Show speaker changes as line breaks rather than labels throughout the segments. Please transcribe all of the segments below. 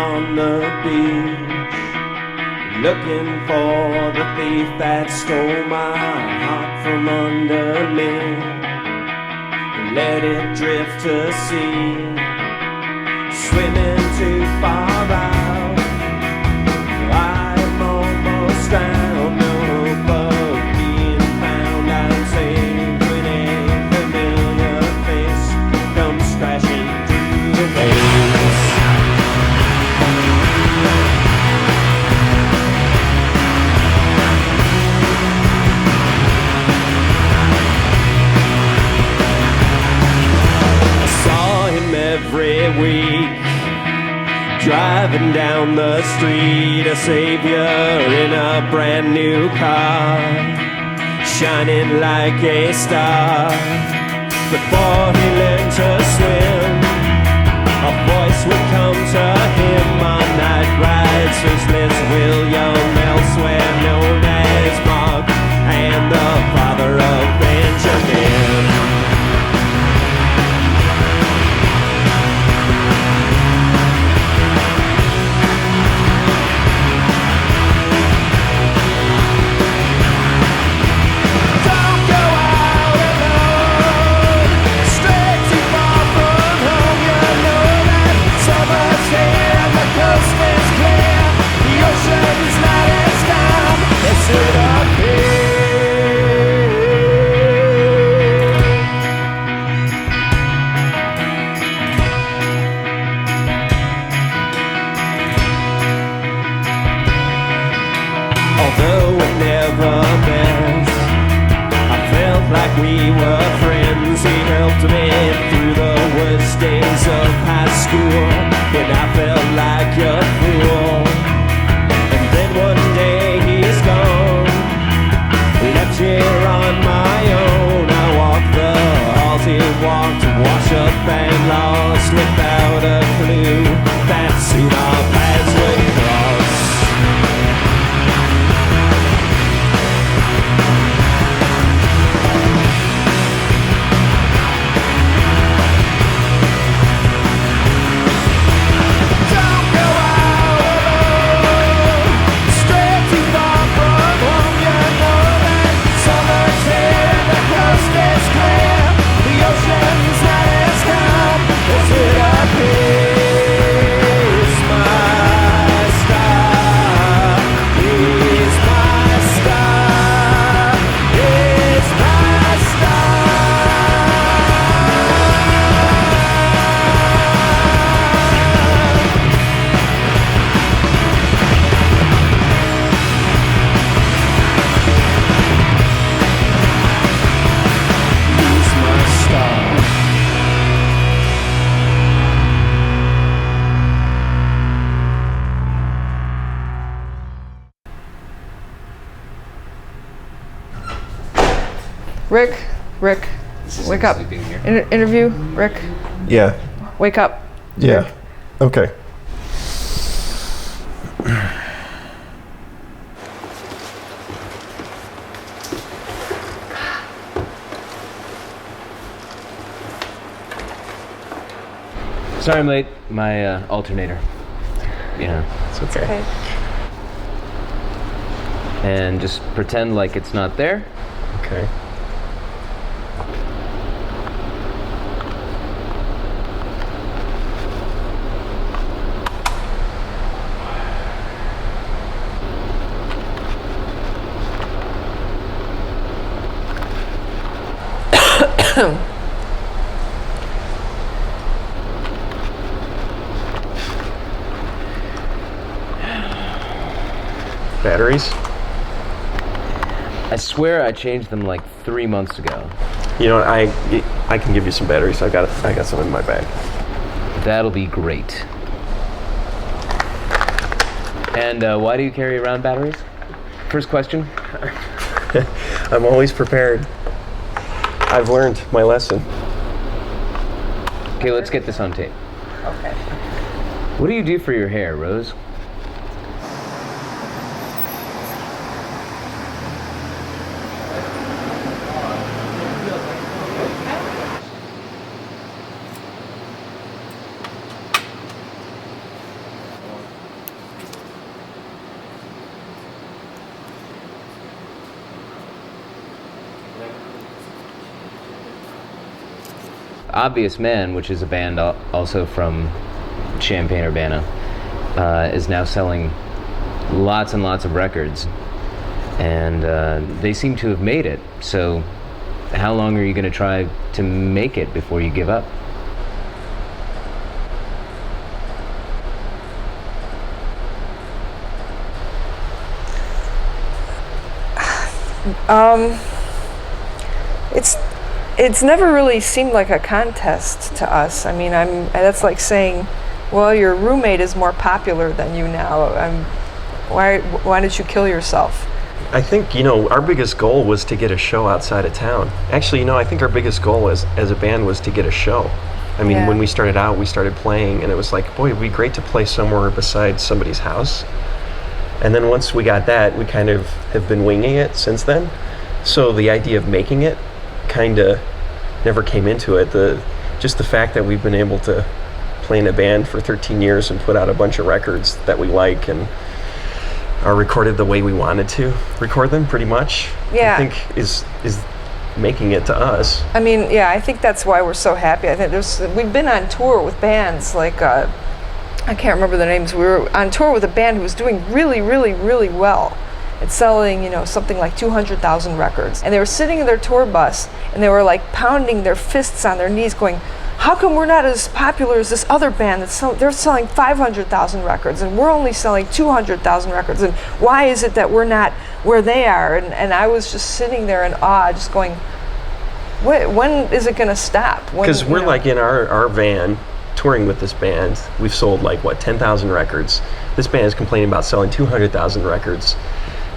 on the beach, looking for the thief that stole my heart from under me, and let it drift to sea, swimming too far out. I'm almost drowned, no bug being found. I'm safe when a familiar face comes crashing through the waves. I saw him every week, driving down the street, a savior in a brand new car, shining like a star. Before he learned to swim, a voice would come to him on night rides. His Liz William, elsewhere known as Mark, and the father of Benjamin. Although we never met, I felt like we were friends. He helped me through the worst days of high school, when I felt like a fool. And then one day he's gone, left here on my own. I walked the halls he walked, wash up and lost, without a clue that soon our paths would cross.
Rick, wake up. Interview, Rick.
Yeah.
Wake up.
Yeah.
Rick.
Okay.
Sorry I'm late. My alternator. Yeah.
It's okay.
And just pretend like it's not there.
Okay. Batteries?
I swear I changed them like 3 months ago.
You know what? I can give you some batteries. I got some in my bag.
That'll be great. And why do you carry around batteries? First question.
I'm always prepared. I've learned my lesson.
Okay, let's get this on tape.
Okay.
What do you do for your hair, Rose? Obvious Man, which is a band also from Champaign-Urbana, is now selling lots and lots of records, and they seem to have made it. So how long are you going to try to make it before you give up?
It's never really seemed like a contest to us. I mean, that's like saying, well, your roommate is more popular than you now. Why did you kill yourself?
I think, our biggest goal was to get a show outside of town. Actually, I think our biggest goal as a band was to get a show. I mean, when we started out, we started playing, and it was like, boy, it'd be great to play somewhere besides somebody's house. And then once we got that, we kind of have been winging it since then. So the idea of making it kind of never came into it. Just the fact that we've been able to play in a band for 13 years and put out a bunch of records that we like and are recorded the way we wanted to record them, pretty much.
Yeah.
I think is making it to us.
I mean, yeah, I think that's why we're so happy. I think we've been on tour with bands like I can't remember the names. We were on tour with a band who was doing really, really, really well. It's selling, something like 200,000 records. And they were sitting in their tour bus, and they were like pounding their fists on their knees going, how come we're not as popular as this other band they're selling 500,000 records, and we're only selling 200,000 records, and why is it that we're not where they are? And I was just sitting there in awe, just going, when is it going to stop?
Because we're like in our van, touring with this band, we've sold 10,000 records. This band is complaining about selling 200,000 records.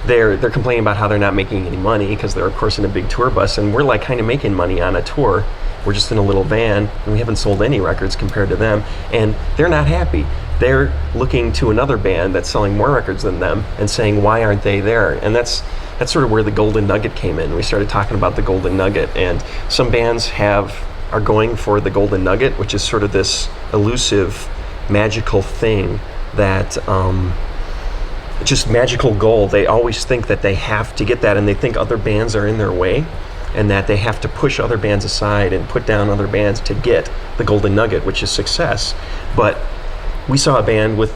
They're complaining about how they're not making any money because they're of course in a big tour bus, and we're kind of making money on a tour. We're just in a little van, and we haven't sold any records compared to them, and they're not happy. They're looking to another band that's selling more records than them and saying, why aren't they there? And that's sort of where the golden nugget came in. We started talking about the golden nugget, and some bands are going for the golden nugget, which is sort of this elusive, magical thing that just magical goal. They always think that they have to get that, and they think other bands are in their way, and that they have to push other bands aside and put down other bands to get the golden nugget, which is success. But we saw a band with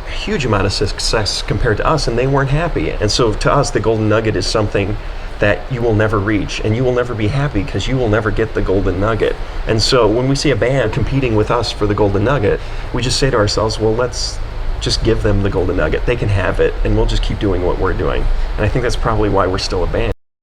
a huge amount of success compared to us, and they weren't happy. And so to us, the golden nugget is something that you will never reach, and you will never be happy because you will never get the golden nugget. And so when we see a band competing with us for the golden nugget, we just say to ourselves, well, let's just give them the golden nugget. They can have it, and we'll just keep doing what we're doing. And I think that's probably why we're still a band.